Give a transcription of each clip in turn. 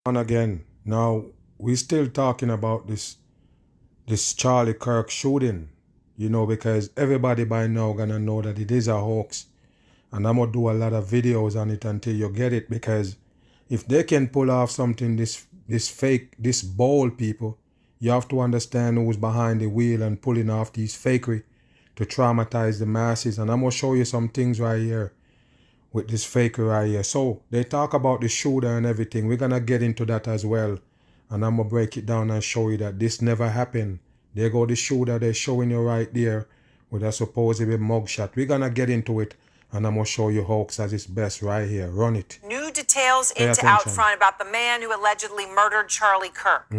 On again. Now we're still talking about this Charlie Kirk shooting, because everybody by now gonna know that it is a hoax. And I'm gonna do a lot of videos on it until you get it, because if they can pull off something this fake, this bold, people, you have to understand who's behind the wheel and pulling off these fakery to traumatize the masses. And I'm gonna show you some things right here with this faker right here. So they talk about the shooter and everything. We're gonna get into that as well. And I'm gonna break it down and show you that this never happened. There go the shooter they're showing you right there with a supposedly mugshot. We're gonna get into it and I'm gonna show you hoax at its best right here. Run it. New details Pay into attention. Outfront about the man who allegedly murdered Charlie Kirk.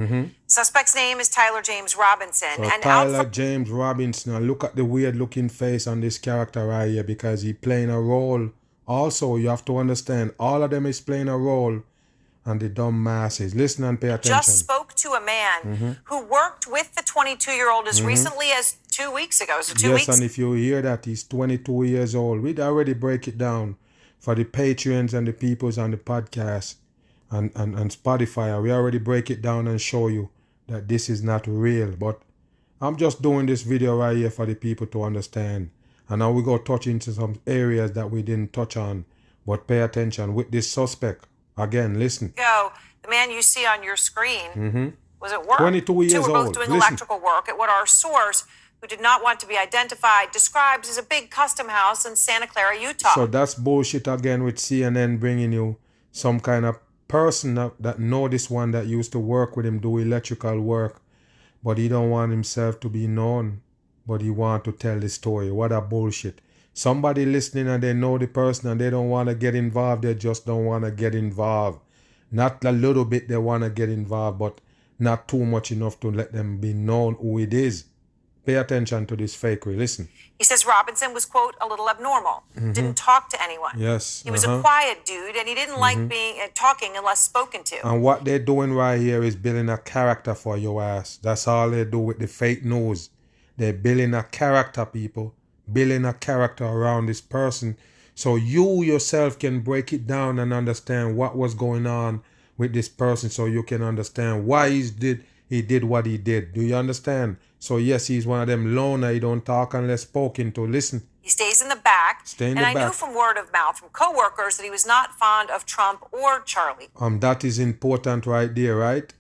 Suspect's name is Tyler James Robinson. So and Tyler James Robinson, and look at the weird looking face on this character right here, because he playing a role. Also, you have to understand, all of them is playing a role and the dumb masses. Listen and pay attention. Just spoke to a man who worked with the 22-year-old as recently as 2 weeks ago. So two Yes, weeks. and if you hear that he's 22 years old, we'd already break it down for the Patreons and the peoples on the podcast and Spotify. We already break it down and show you that this is not real. But I'm just doing this video right here for the people to understand. And now we go touch into some areas that we didn't touch on. But pay attention with this suspect. Again, listen. The man you see on your screen was at work. 22 years Two were both old. doing Listen. electrical work at what our source, who did not want to be identified, describes as a big custom house in Santa Clara, Utah. So that's bullshit again with CNN bringing you some kind of person that know this one that used to work with him, do electrical work, but he don't want himself to be known, but he want to tell the story. What a bullshit. Somebody listening and they know the person and they don't want to get involved. They just don't want to get involved. Not a little bit they want to get involved, but not too much enough to let them be known who it is. Pay attention to this fakery. Listen. He says Robinson was, quote, a little abnormal, didn't talk to anyone. Yes. He was a quiet dude, and he didn't like being talking unless spoken to. And what they're doing right here is building a character for your ass. That's all they do with the fake news. They're building a character, people. Building a character around this person. So you yourself can break it down and understand what was going on with this person, so you can understand why he did what he did. Do you understand? So yes, he's one of them loner. He don't talk unless spoken to. Listen. He stays in the back. I knew from word of mouth from coworkers that he was not fond of Trump or Charlie. That is important right there, right?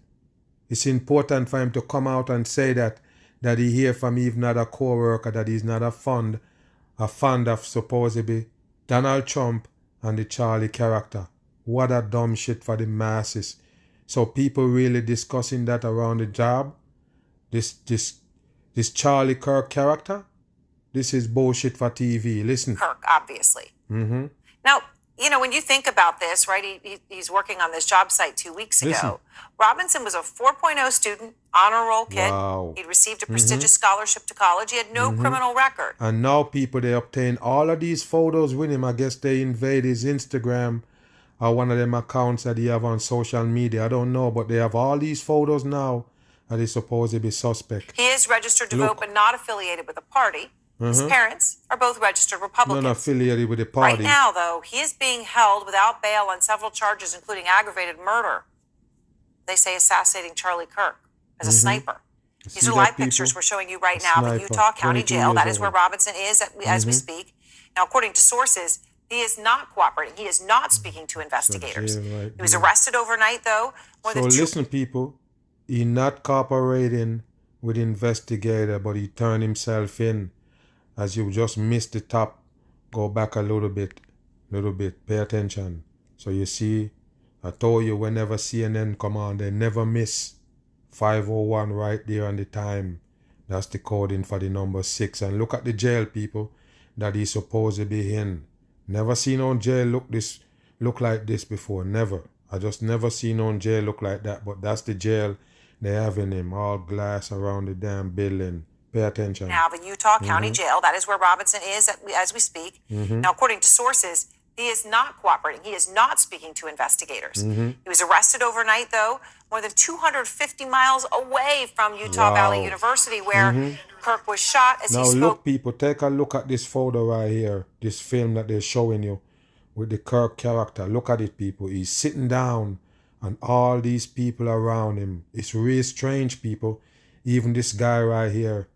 It's important for him to come out and say that he hear from even another co-worker that he's not a fond of supposedly Donald Trump and the Charlie character. What a dumb shit for the masses. So people really discussing that around the job. This Charlie Kirk character. This is bullshit for TV. Listen. Kirk, obviously. Now, when you think about this, right, he's working on this job site 2 weeks ago. Listen. Robinson was a 4.0 student, honor roll kid. Wow. He'd received a prestigious scholarship to college. He had no criminal record. And now people, they obtain all of these photos with him. I guess they invade his Instagram or one of them accounts that he have on social media. I don't know, but they have all these photos now that he's supposed to be suspect. He is registered to vote, but not affiliated with a party. His parents are both registered Republicans. Not affiliated with the party. Right now, though, he is being held without bail on several charges, including aggravated murder. They say assassinating Charlie Kirk as a sniper. These are live pictures we're showing you right now of the Utah County Jail. That is where Robinson is as we speak. Now, according to sources, he is not cooperating. He is not speaking to investigators. He was arrested overnight, though. So listen, people. He not cooperating with investigator, but he turned himself in. As you just missed the top, go back a little bit. Pay attention. So you see, I told you whenever CNN come on, they never miss 501 right there on the time. That's the coding for the number 6. And look at the jail, people, that he's supposed to be in. Never seen on jail look like this before. Never. I just never seen on jail look like that. But that's the jail they have in him. All glass around the damn building. Pay attention. Now, the Utah County Jail, that is where Robinson is as we speak. Now, according to sources, he is not cooperating. He is not speaking to investigators. He was arrested overnight, though, more than 250 miles away from Utah Valley University, where Kirk was shot as he spoke. Now, look, people, take a look at this photo right here, this film that they're showing you with the Kirk character. Look at it, people. He's sitting down and all these people around him. It's really strange, people. Even this guy right here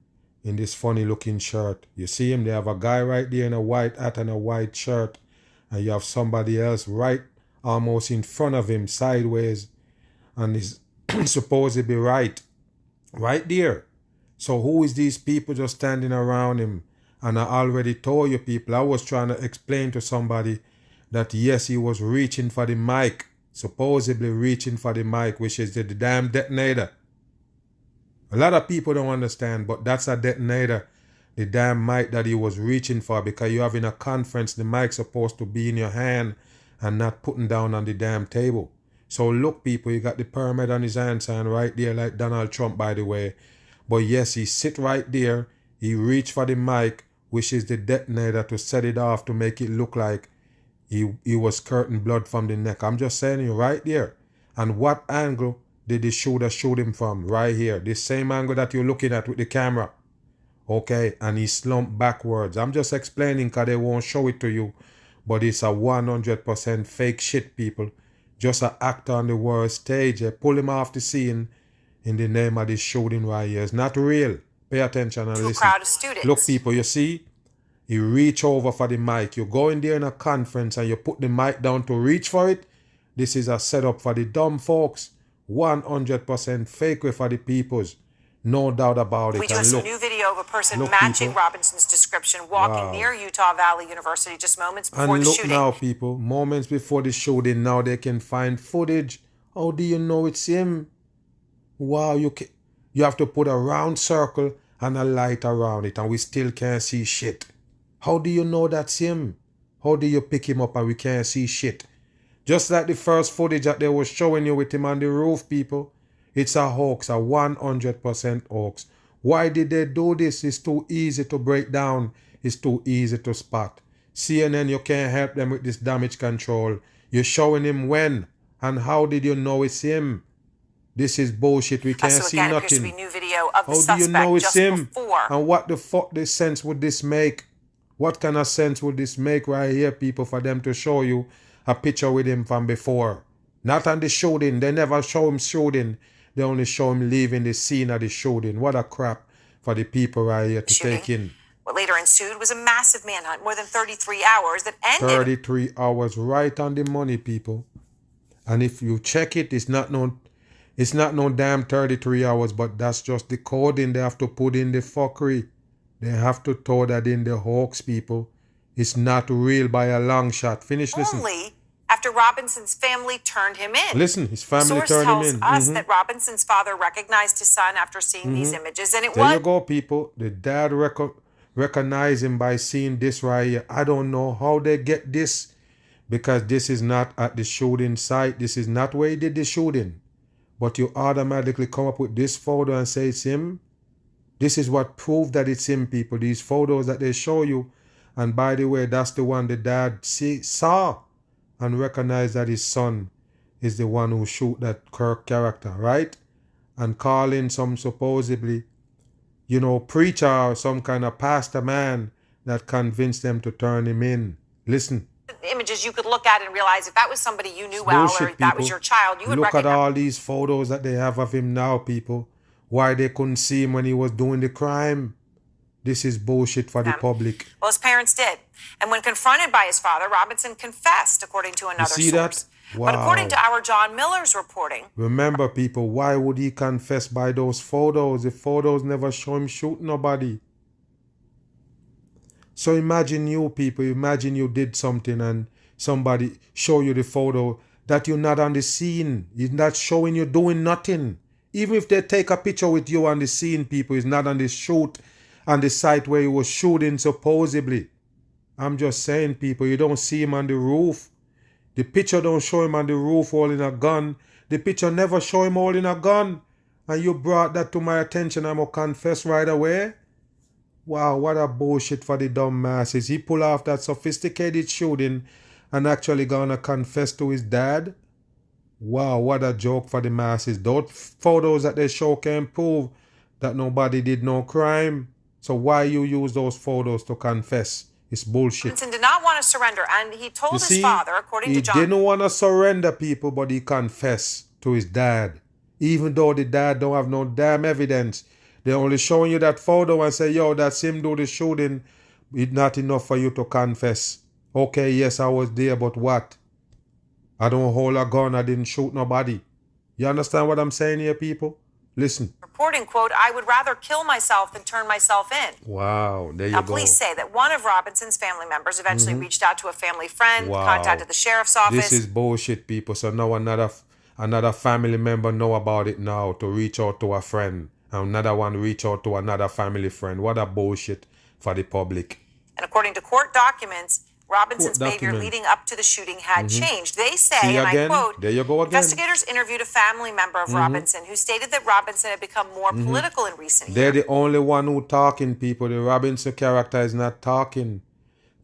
in this funny looking shirt. You see him? They have a guy right there in a white hat and a white shirt. And you have somebody else right almost in front of him sideways. And he's supposed to be right there. So who is these people just standing around him? And I already told you people, I was trying to explain to somebody that yes, he was reaching for the mic. Supposedly reaching for the mic, which is the damn detonator. A lot of people don't understand, but that's a detonator. The damn mic that he was reaching for, because you're having a conference, the mic's supposed to be in your hand and not putting down on the damn table. So look, people, he got the pyramid on his hand sign right there like Donald Trump, by the way. But yes, he sit right there. He reached for the mic, which is the detonator, to set it off to make it look like he was squirting blood from the neck. I'm just saying you right there. And what angle did the shooter shoot him from? Right here. The same angle that you're looking at with the camera. Okay, and he slumped backwards. I'm just explaining because they won't show it to you. But it's a 100% fake shit, people. Just an actor on the world stage. They pull him off the scene in the name of this shooting right here. It's not real. Pay attention and listen. To a crowd of students. Look, people, you see? You reach over for the mic. You go in there in a conference and you put the mic down to reach for it. This is a setup for the dumb folks. 100% fake way for the peoples. No doubt about it. We do have some new video of a person matching people. Robinson's description walking near Utah Valley University just moments before the shooting. And look now, people. Moments before the shooting, now they can find footage. How do you know it's him? Wow, you have to put a round circle and a light around it, and we still can't see shit. How do you know that's him? How do you pick him up and we can't see shit? Just like the first footage that they were showing you with him on the roof, people. It's a hoax, a 100% hoax. Why did they do this? It's too easy to break down. It's too easy to spot. CNN, you can't help them with this damage control. You're showing him when and how did you know it's him? This is bullshit. We can't see nothing. Appears to be new video of the how do you know it's him? Before. And what the fuck sense would this make? What kind of sense would this make right here, people, for them to show you a picture with him from before? Not on the shooting. They never show him shooting. They only show him leaving the scene of the shooting. What a crap for the people right here to take in. What later ensued was a massive manhunt, more than 33 hours that ended. 33 hours, right on the money, people. And if you check it, it's not no damn 33 hours, but that's just the coding they have to put in the fuckery. They have to throw that in the hoax, people. It's not real by a long shot. Finish listening. Only after Robinson's family turned him in. Listen, his family turned him in. Source tells us that Robinson's father recognized his son after seeing these images, and there you go, people. The dad recognized him by seeing this right here. I don't know how they get this, because this is not at the shooting site. This is not where he did the shooting. But you automatically come up with this photo and say it's him. This is what proved that it's him, people. These photos that they show you. And by the way, that's the one the dad saw and recognized that his son is the one who shoot that Kirk character, right? And calling some supposedly, preacher or some kind of pastor man that convinced them to turn him in. Listen. Images you could look at and realize if that was somebody you knew well or if that was your child, you would recognize. Look at all these photos that they have of him now, people. Why they couldn't see him when he was doing the crime. This is bullshit for the public. Well, his parents did. And when confronted by his father, Robinson confessed, according to another source. That? Wow. But according to our John Miller's reporting... Remember, people, why would he confess by those photos? The photos never show him shoot nobody. So imagine you, people. Imagine you did something and somebody show you the photo that you're not on the scene. He's not showing you doing nothing. Even if they take a picture with you on the scene, people, he's not on the shoot, on the site where he was shooting supposedly. I'm just saying, people, you don't see him on the roof. The picture don't show him on the roof holding a gun. The picture never show him holding a gun. And you brought that to my attention. I'm going to confess right away. Wow, what a bullshit for the dumb masses. He pulled off that sophisticated shooting and actually gonna confess to his dad. Wow, what a joke for the masses. Those photos that they show can prove that nobody did no crime. So why you use those photos to confess? It's bullshit. Robinson did not want to surrender, and he told his father, according to John... He didn't want to surrender, people, but he confessed to his dad. Even though the dad don't have no damn evidence. They're only showing you that photo and say, yo, that's him do the shooting. It's not enough for you to confess. Okay, yes, I was there, but what? I don't hold a gun. I didn't shoot nobody. You understand what I'm saying here, people? Listen. Reporting, quote, I would rather kill myself than turn myself in. Wow, there you go. Now, police say that one of Robinson's family members eventually reached out to a family friend, contacted the sheriff's office. This is bullshit, people. So now another family member know about it now to reach out to a friend. Another one reach out to another family friend. What a bullshit for the public. And according to court documents, Robinson's behavior leading up to the shooting had changed. They say, and I quote, there you go again. Investigators interviewed a family member of Robinson who stated that Robinson had become more political in recent years. They're the only one who talking, people. The Robinson character is not talking.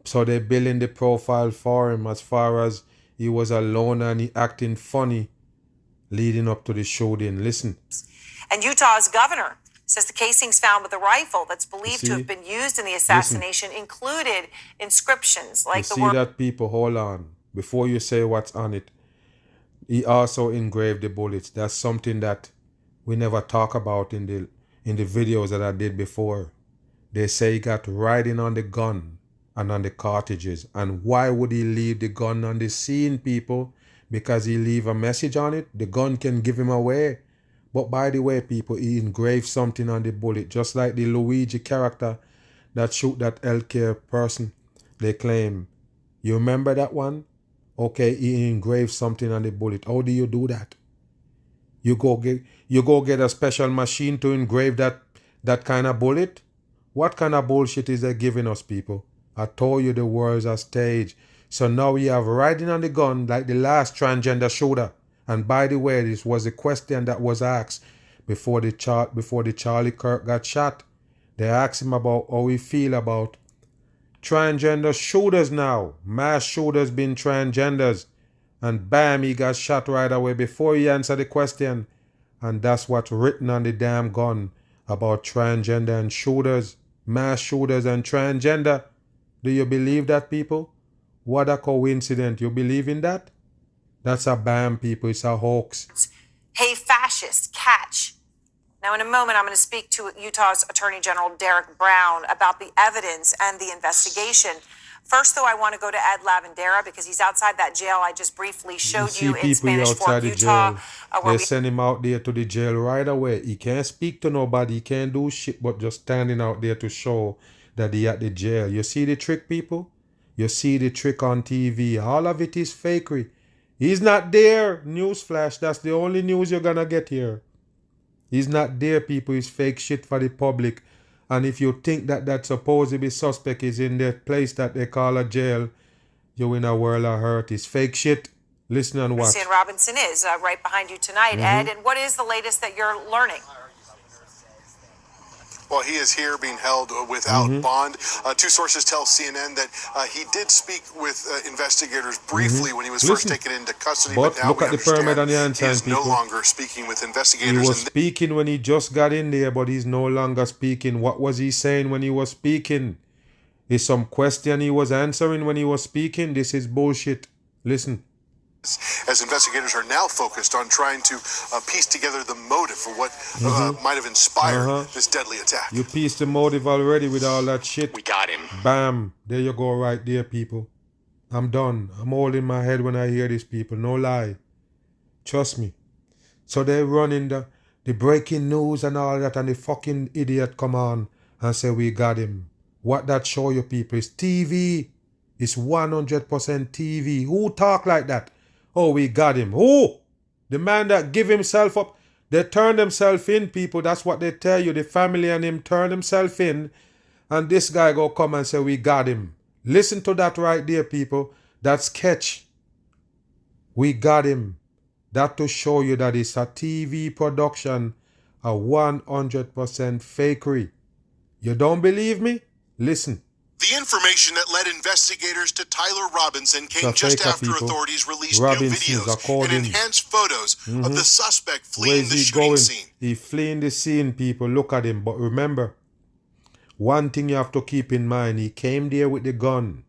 So they're building the profile for him as far as he was alone and he acting funny leading up to the shooting. Listen. And Utah's governor says the casings found with the rifle that's believed to have been used in the assassination included inscriptions like the word... that, people? Hold on. Before you say what's on it, he also engraved the bullets. That's something that we never talk about in the videos that I did before. They say he got writing on the gun and on the cartridges. And why would he leave the gun on the scene, people? Because he leave a message on it. The gun can give him away. But by the way, people, he engraved something on the bullet, just like the Luigi character that shoot that healthcare person, they claim. You remember that one? Okay, he engraved something on the bullet. How do you do that? You go get a special machine to engrave that kind of bullet? What kind of bullshit is they giving us, people? I told you the world's a stage. So now we have writing on the gun like the last transgender shooter. And by the way, this was a question that was asked before the Charlie Kirk got shot. They asked him about how he feel about transgender shooters now. Mass shooters being transgenders. And bam, he got shot right away before he answered the question. And that's what's written on the damn gun about transgender and shooters. Mass shooters and transgender. Do you believe that, people? What a coincidence. You believe in that? That's a bam, people. It's a hoax. Hey, fascist, catch. Now, in a moment, I'm going to speak to Utah's Attorney General Derek Brown about the evidence and the investigation. First, though, I want to go to Ed Lavandera because he's outside that jail I just briefly showed you in Spanish Fork, Utah. They send him out there to the jail right away. He can't speak to nobody. He can't do shit but just standing out there to show that he at the jail. You see the trick, people? You see the trick on TV. All of it is fakery. He's not there. Newsflash. That's the only news you're going to get here. He's not there, people. It's fake shit for the public. And if you think that that supposedly suspect is in the place that they call a jail, you're in a world of hurt. It's fake shit. Listen and watch. Christian Robinson is right behind you tonight, Ed. And what is the latest that you're learning? Well, he is here being held without bond. Two sources tell CNN that he did speak with investigators briefly when he was first taken into custody. But now look at the pyramid on the he is no longer speaking with investigators. He was speaking when he just got in there, but he's no longer speaking. What was he saying when he was speaking? Is some question he was answering when he was speaking? This is bullshit. Listen. As investigators are now focused on trying to piece together the motive for what might have inspired this deadly attack. You pieced the motive already with all that shit. We got him. Bam. There you go right there, people. I'm done. I'm holding my head when I hear these people. No lie. Trust me. So they're running the breaking news and all that, and the fucking idiot come on and say we got him. What that show you, people, is TV. It's 100% TV. Who talk like that? Oh, we got him. Who? The man that give himself up. They turn themselves in, people. That's what they tell you. The family and him turn themselves in. And this guy go come and say, we got him. Listen to that right there, people. That sketch. We got him. That to show you that it's a TV production. A 100% fakery. You don't believe me? Listen. The information that led investigators to Tyler Robinson came just after authorities released new videos and enhanced photos of the suspect fleeing the shooting scene. He's fleeing the scene, people. Look at him. But remember, One thing you have to keep in mind, he came there with the gun.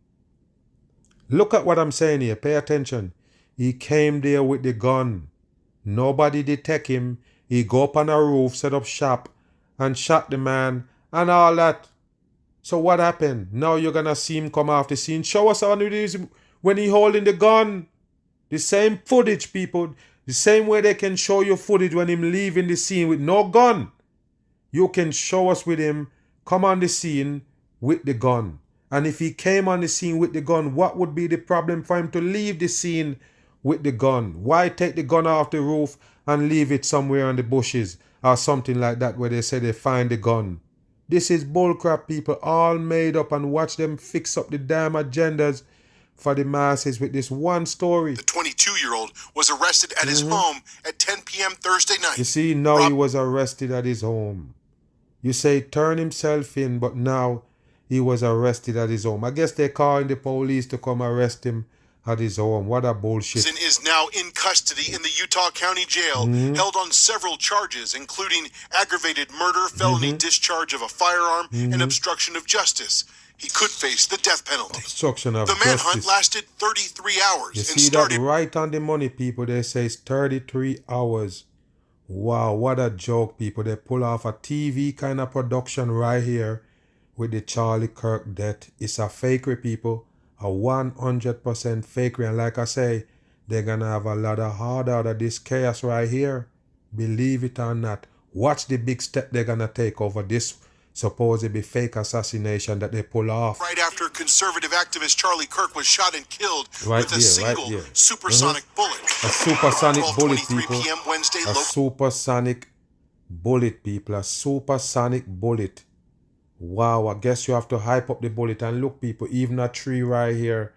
Look at what I'm saying here. Pay attention. He came there with the gun. Nobody detect him. He go up on a roof, set up shop, and shot the man and all that. So what happened? Now you're gonna see him come off the scene. Show us how it is when he holding the gun. The same footage, people. The same way they can show you footage when him leaving the scene with no gun. You can show us with him come on the scene with the gun. And if he came on the scene with the gun, what would be the problem for him to leave the scene with the gun? Why take the gun off the roof and leave it somewhere in the bushes or something like that where they say they find the gun? This is bullcrap, people, all made up, and watch them fix up the damn agendas for the masses with this one story. The 22-year-old was arrested at his home at 10 p.m. Thursday night. You see, now he was arrested at his home. You say turn himself in, but now he was arrested at his home. I guess they're calling the police to come arrest him at his home. What a bullshit. Is now in custody in the Utah County Jail, held on several charges, including aggravated murder, felony discharge of a firearm, and obstruction of justice. He could face the death penalty. Obstruction of justice. The manhunt justice. lasted 33 hours. You see that right on the money, people. They say it's 33 hours. Wow, what a joke, people. They pull off a TV kind of production right here with the Charlie Kirk death. It's a fakery, people. A 100% fakery. And like I say, they're going to have a lot of hard out of this chaos right here. Believe it or not. Watch the big step they're going to take over this supposedly fake assassination that they pull off. Right after conservative activist Charlie Kirk was shot and killed with a single supersonic bullet. A supersonic bullet, people. PM Wednesday, a supersonic bullet, people. A supersonic bullet. Wow, I guess you have to hype up the bullet. And look, people, even a tree right here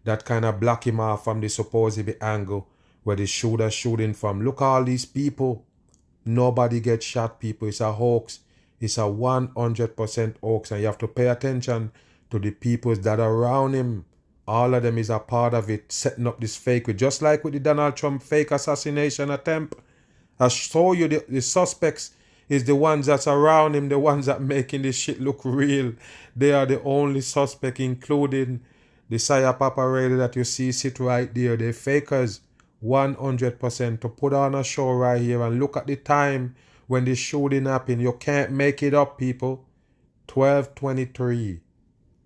that kind of block him off from the supposedly angle where the shooter shooting from. Look, all these people. Nobody gets shot, people. It's a hoax. It's a 100% hoax, and you have to pay attention to the people that are around him. All of them is a part of it, setting up this fake. Just like with the Donald Trump fake assassination attempt. I show you the suspects is the ones that's around him, the ones that making this shit look real. They are the only suspect, including the psyop operator that you see sit right there. They're fakers, 100%. To put on a show right here and look at the time when the shooting happened. You can't make it up, people. 12:23.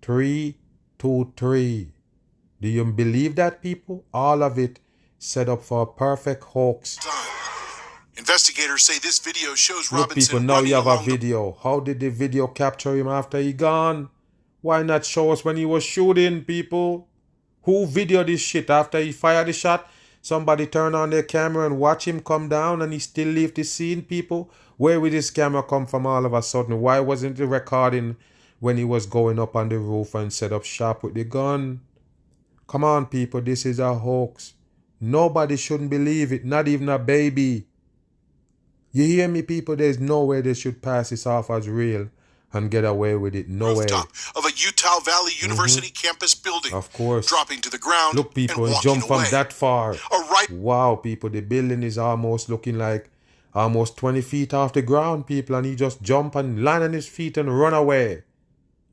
3:23. Do you believe that, people? All of it set up for a perfect hoax. Investigators say this video shows Look, Robinson. people, now you have a video. How did the video capture him after he gone? Why not show us when he was shooting, people? Who videoed this shit after he fired the shot? Somebody turn on their camera and watch him come down and he still leave the scene, people? Where would this camera come from all of a sudden? Why wasn't the recording when he was going up on the roof and set up shop with the gun? Come on, people, this is a hoax. Nobody shouldn't believe it, not even a baby. You hear me, people? There's no way they should pass this off as real and get away with it. No way. Of a Utah Valley University campus building. Of course. Dropping to the ground. Look, people, and jump from away. that far. Wow, people, the building is almost looking like almost 20 feet off the ground, people, and he just jump and land on his feet and run away.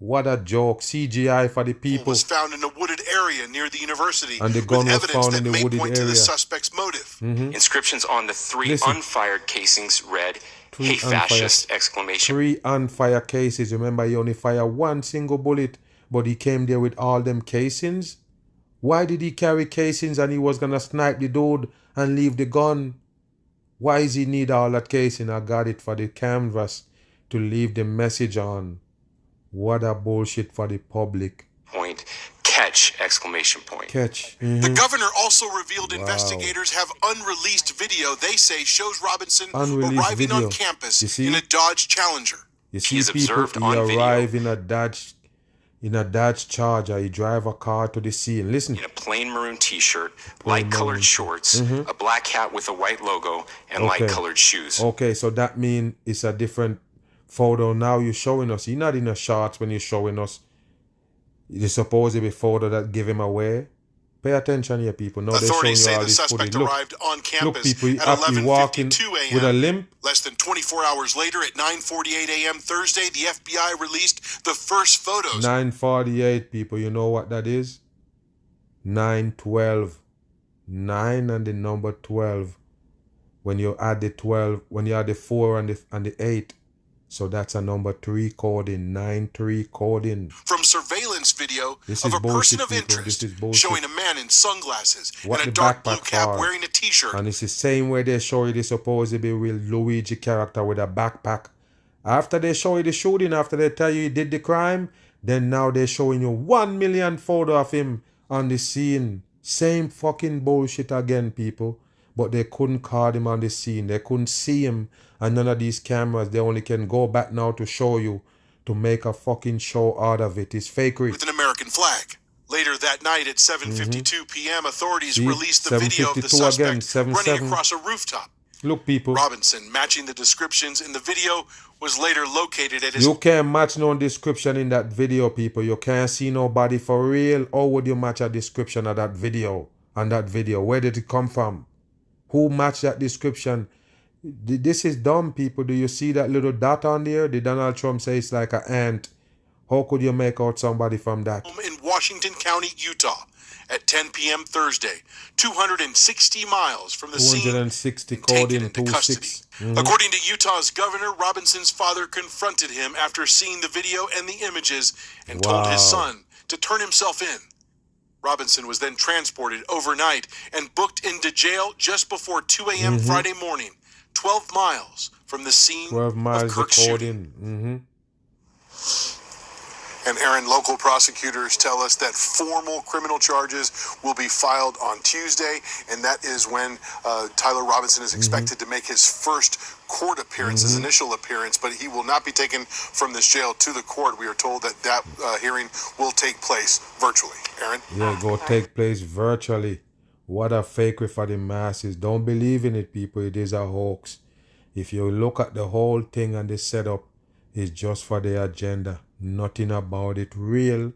What a joke. CGI for the people. Was found in a wooded area near the university. And the gun was found in the wooded area. To the suspect's motive. Inscriptions on the three unfired casings read, "Hey fascist!" exclamation. 3 unfired cases. Remember, he only fired one single bullet, but he came there with all them casings. Why did he carry casings and he was gonna snipe the dude and leave the gun? Why does he need all that casing? I got it for the canvas to leave the message on. What a bullshit for the public. Point. Catch! Exclamation point. Catch. The governor also revealed investigators have unreleased video they say shows Robinson arriving on campus in a Dodge Challenger. You see, people, he arrive in a Dodge Charger. He drive a car to the scene. Listen. In a plain maroon t-shirt, light-colored shorts, a black hat with a white logo, and light-colored shoes. Okay, so that means it's a different photo now you're showing us. You're not in a shorts when you're showing us the supposed photo that give him away. Pay attention here, people. Now they're showing Authorities you say all the this suspect footage. arrived on Look, campus people, he at actually walking 11:52 with a a.m. limp. Less than 24 hours later, at 9:48 a.m. Thursday, the FBI released the first photos. 9:48, people. You know what that is? 9:12. 9 and the number 12. When you add the 12, when you add the 4 and the 8. So that's a number 3 coding, 9-3 coding. From surveillance video This of is a person bullshit, of people. interest This is bullshit. showing a man in sunglasses What and a the dark blue backpack cap for? wearing a t-shirt. And it's the same way they show you the supposedly real Luigi character with a backpack. After they show you the shooting, after they tell you he did the crime, then now they're showing you 1 million photo of him on the scene. Same fucking bullshit again, people. But they couldn't card him on the scene. They couldn't see him. And none of these cameras, they only can go back now to show you, to make a fucking show out of it. It's fakery. With an American flag. Later that night at 7:52 p.m., authorities released the video of the 7:52 again, suspect 7:7. running across a rooftop. Look, people. Robinson, matching the descriptions in the video, was later located at his... You can't match no description in that video, people. You can't see nobody for real. How would you match a description of that video? On that video, where did it come from? Who matched that description? This is dumb, people. Do you see that little dot on there? Did Donald Trump say it's like an ant? How could you make out somebody from that? In Washington County, Utah, at 10 p.m. Thursday, 260 miles from the scene, 260 taken coding into 26. custody. According to Utah's governor, Robinson's father confronted him after seeing the video and the images and told his son to turn himself in. Robinson was then transported overnight and booked into jail just before 2 a.m. Friday morning, 12 miles from the scene 12 miles of Kirk's shooting. And Aaron, local prosecutors tell us that formal criminal charges will be filed on Tuesday, and that is when Tyler Robinson is expected to make his first court appearance, his initial appearance, but he will not be taken from this jail to the court. We are told that hearing will take place virtually. Aaron? Yeah, go take place virtually. What a fakery for the masses. Don't believe in it, people. It is a hoax. If you look at the whole thing and the setup, it's just for the agenda. Nothing about it real.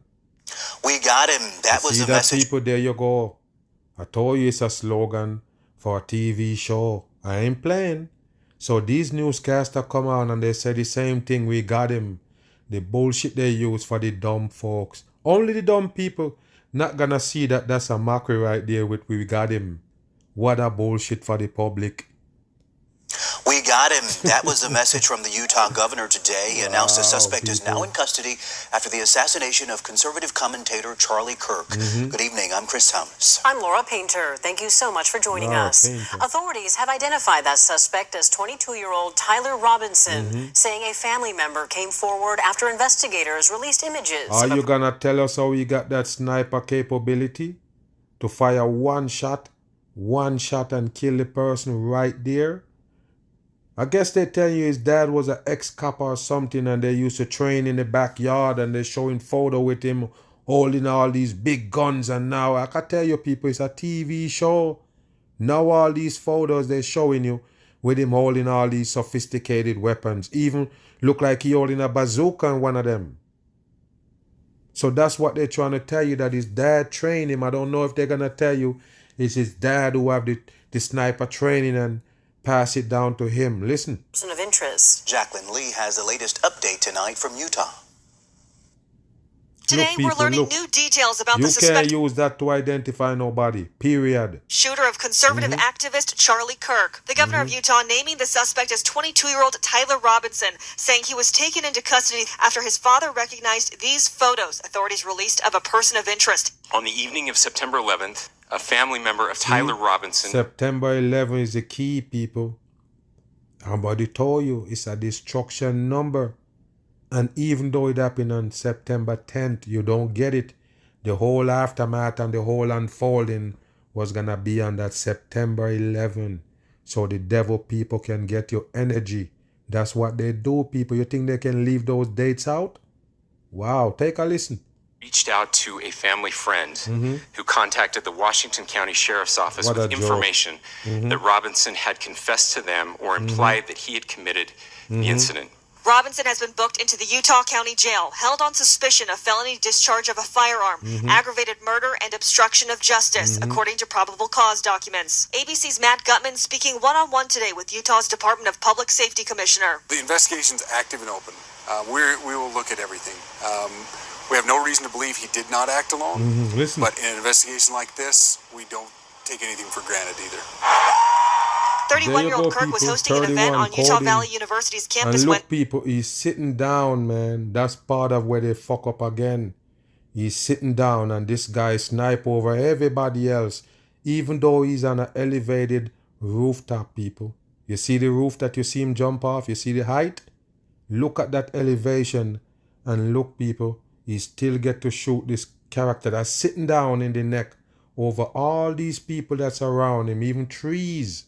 We got him. That was the message. People, there you go. I told you it's a slogan for a TV show. I ain't playing. So these newscasters come on and they say the same thing. We got him. The bullshit they use for the dumb folks. Only the dumb people not gonna see that that's a mockery right there with we got him. What a bullshit for the public. We got him. That was the message from the Utah governor today. He announced the suspect is now in custody after the assassination of conservative commentator Charlie Kirk. Good evening. I'm Chris Thomas. I'm Laura Painter. Thank you so much for joining us. Authorities have identified that suspect as 22-year-old Tyler Robinson, saying a family member came forward after investigators released images. Are you gonna tell us how he got that sniper capability to fire one shot and kill the person right there? I guess they tell you his dad was an ex-cop or something and they used to train in the backyard and they're showing photo with him holding all these big guns, and now I can tell you people it's a TV show. Now all these photos they're showing you with him holding all these sophisticated weapons. Even look like he holding a bazooka in one of them. So that's what they're trying to tell you, that his dad trained him. I don't know if they're going to tell you it's his dad who have the sniper training and pass it down to him. Listen. Person of interest. Jacqueline Lee has the latest update tonight from Utah. Today, we're learning new details about the suspect. You can't use that to identify nobody, period. Shooter of conservative activist Charlie Kirk. The governor of Utah naming the suspect as 22-year-old Tyler Robinson, saying he was taken into custody after his father recognized these photos authorities released of a person of interest. On the evening of September 11th, a family member of Tyler Robinson... September 11th is the key, people. Somebody told you it's a destruction number. And even though it happened on September 10th, you don't get it. The whole aftermath and the whole unfolding was going to be on that September 11th. So the devil people can get your energy. That's what they do, people. You think they can leave those dates out? Wow, take a listen. Reached out to a family friend who contacted the Washington County Sheriff's Office with information that Robinson had confessed to them or implied that he had committed the incident. Robinson has been booked into the Utah County Jail, held on suspicion of felony discharge of a firearm, aggravated murder, and obstruction of justice, according to probable cause documents. ABC's Matt Gutman speaking one-on-one today with Utah's Department of Public Safety Commissioner. The investigation's active and open. We will look at everything. We have no reason to believe he did not act alone, but in an investigation like this, we don't take anything for granted either. 31-year-old Kirk was hosting an event on Utah Valley University's campus. And look, people, he's sitting down, man. That's part of where they fuck up again. He's sitting down, and this guy snipe over everybody else, even though he's on an elevated rooftop, people. You see the roof that you see him jump off? You see the height? Look at that elevation, and look, people, he still get to shoot this character that's sitting down in the neck over all these people that's around him, even trees.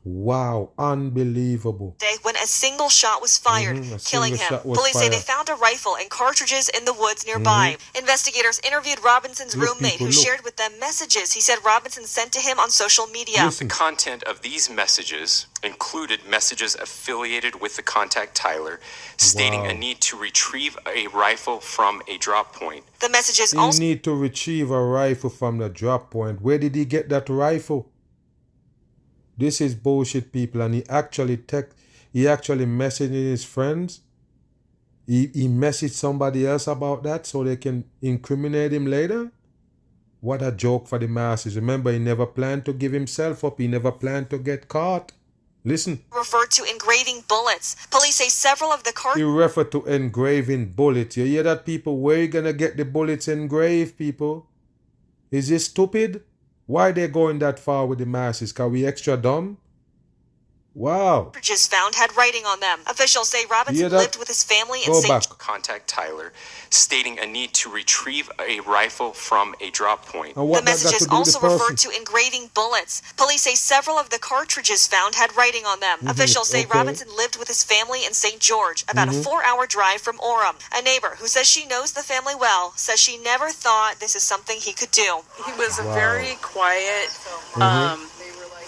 Wow, unbelievable. When a single shot was fired, killing him. Police say they found a rifle and cartridges in the woods nearby. Investigators interviewed Robinson's roommate, who shared with them messages he said Robinson sent to him on social media. The content of these messages included messages affiliated with the contact Tyler, stating a need to retrieve a rifle from a drop point. The messages also need to retrieve a rifle from the drop point. Where did he get that rifle? This is bullshit, people, and he actually messaged his friends. He messaged somebody else about that so they can incriminate him later. What a joke for the masses. Remember, he never planned to give himself up. He never planned to get caught. Listen. Referred to engraving bullets. Police say several of the He referred to engraving bullets. You hear that, people? Where are you going to get the bullets engraved, people? Is this stupid? Why they going that far with the masses? Are we extra dumb? Wow. Cartridges found had writing on them. Officials say Robinson lived with his family in St. Contact Tyler, stating a need to retrieve a rifle from a drop point. The messages also referred to engraving bullets. Police say several of the cartridges found had writing on them. Officials say Robinson lived with his family in St. George, about a 4-hour drive from Orem. A neighbor who says she knows the family well says she never thought this is something he could do. He was a very quiet,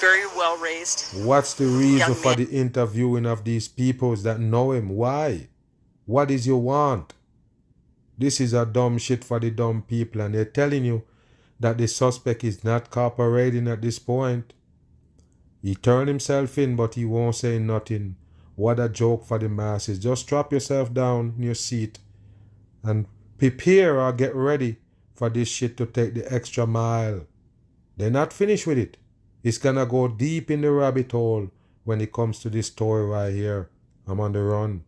very well raised. What's the reason for the interviewing of these peoples that know him? Why? What is your want? This is a dumb shit for the dumb people, and they're telling you that the suspect is not cooperating at this point. He turned himself in, but he won't say nothing. What a joke for the masses. Just drop yourself down in your seat and prepare or get ready for this shit to take the extra mile. They're not finished with it. It's gonna go deep in the rabbit hole when it comes to this story right here. I'm on the run.